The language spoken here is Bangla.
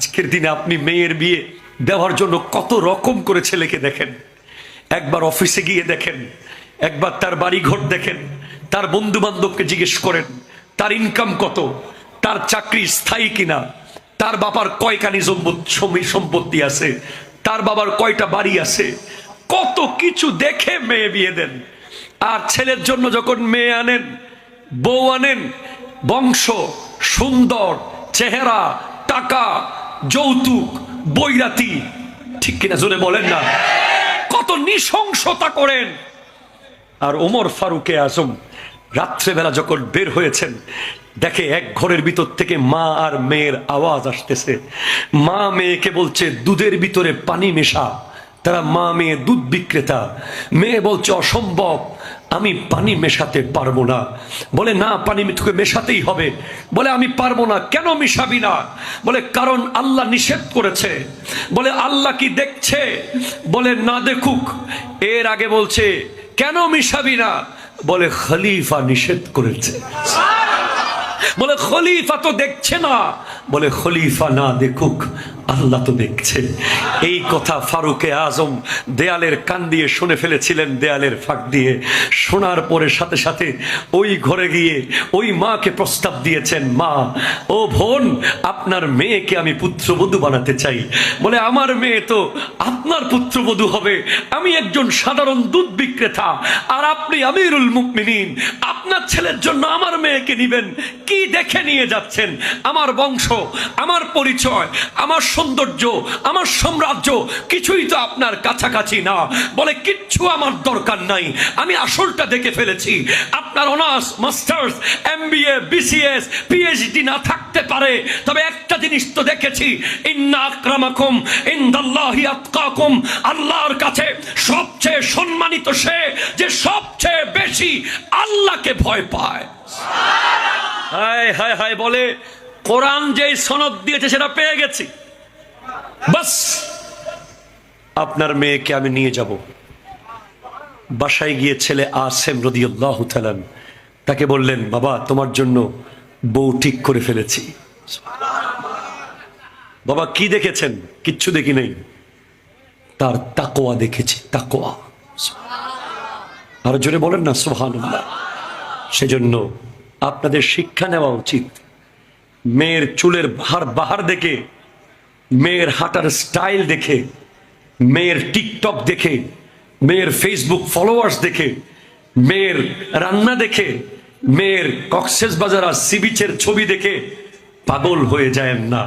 আজকের দিনে আপনি মেয়ের বিয়ে দেওয়ার জন্য কত রকম করে ছেলেকে দেখেন। একবার অফিসে গিয়ে দেখেন, একবার তার বাড়ি ঘর দেখেন, তার বন্ধু বান্ধবকে জিজ্ঞেস করেন তার ইনকাম কত, তার চাকরি স্থায়ী কিনা, তার বাবার কয়খানি সম্পত্তি আছে, তার বাবার কয়টা বাড়ি আছে, কত কিছু দেখে মেয়ে বিয়ে দেন। আর ছেলের জন্য যখন মেয়ে আনেন, বউ আনেন, বংশ, সুন্দর চেহারা, টাকা, যৌতুক, বৈরাতি, ঠিক কিনা জোরে বলেন না, কত নৃশংসতা করেন। আর ওমর ফারুকে আজম রাত্রেবেলা যখন বের হয়েছেন, দেখে এক ঘরের ভিতর থেকে মা আর মেয়ের আওয়াজ আসতেছে। মা মেয়েকে বলছে দুধের ভিতরে পানি মেশা। তারা মা মেয়ে দুধ বিক্রেতা। মেয়ে বলছে অসম্ভব, আমি পানি মেশাতে পারবো না। বলে না, পানি তোকে মেশাতেই হবে। বলে আমি পারবো না। কেন মিশাবি না? বলে কারণ আল্লাহ নিষেধ করেছে। বলে আল্লাহ কি দেখছে? বলে না দেখুক। এর আগে বলছে কেন মিশাবি না? বলে খলিফা নিষেধ করেছে। বলে খলিফা তো দেখছে না। বলে খলিফা না দেখুক, আল্লাহ তো দেখছে। এই কথা ফারুকে আজম দেয়ালের কান দিয়ে শুনে ফেলেছিলেন, দেয়ালের ফাঁক দিয়ে। শোনার পরে সাথে সাথে ওই ঘরে গিয়ে ওই মাকে প্রস্তাব দিয়েছেন, মা ও বোন, আপনার মেয়েকে আমি পুত্রবধূ বানাতে চাই। বলে আমার মেয়ে তো আপনার পুত্রবধূ হবে, আমি একজন সাধারণ দুধ বিক্রেতা, আর আপনি আমিরুল মুমিনিন, আপনার ছেলের জন্য আমার মেয়েকে নিবেন। কি দেখে নিয়ে যাচ্ছেন? আমার বংশ, আমার পরিচয়, আমার সৌন্দর্য, আমার সাম্রাজ্য কিছুই তো আপনার কাছাকাছি না। বলে কিচ্ছু আমার দরকার নাই, আমি আসলটা দেখে ফেলেছি। আপনার honours, masters, MBA, BCS, PhD না থাকতে পারে, তবে একটা জিনিস তো দেখেছি, ইন্না আকরামাকুম ইনদাল্লাহি আতকাকুম, আল্লাহর কাছে সবচেয়ে সম্মানিত সে যে সবচেয়ে বেশি আল্লাহকে ভয় পায়। হায় হায় হায়, বলে কোরআন যেই সনদ দিয়েছে সেটা পেয়ে গেছি, বাস আপনার মেয়েকে আমি নিয়ে যাব। বাসায় গিয়ে ছেলে আসেম রাদিয়াল্লাহু তাআলা তাকে বললেন, বাবা তোমার জন্য বউ ঠিক করে ফেলেছি। বাবা কি দেখেছেন? কিচ্ছু দেখি নাই, তার তাকওয়া দেখেছি, তাকওয়া। আর জোরে বলেন না সুবহানাল্লাহ। সেজন্য আপনাদের শিক্ষা নেওয়া উচিত। মেয়ের চুলের বাহার দেখে, মেয়ের হাঁটার স্টাইল দেখে, মেয়ের টিকটক দেখে, মেয়ের ফেসবুক ফলোয়ার্স দেখে, মেয়ের রান্না দেখে, মেয়ের কক্সবাজার আর সি বিচের ছবি দেখে পাগল হয়ে যায় না।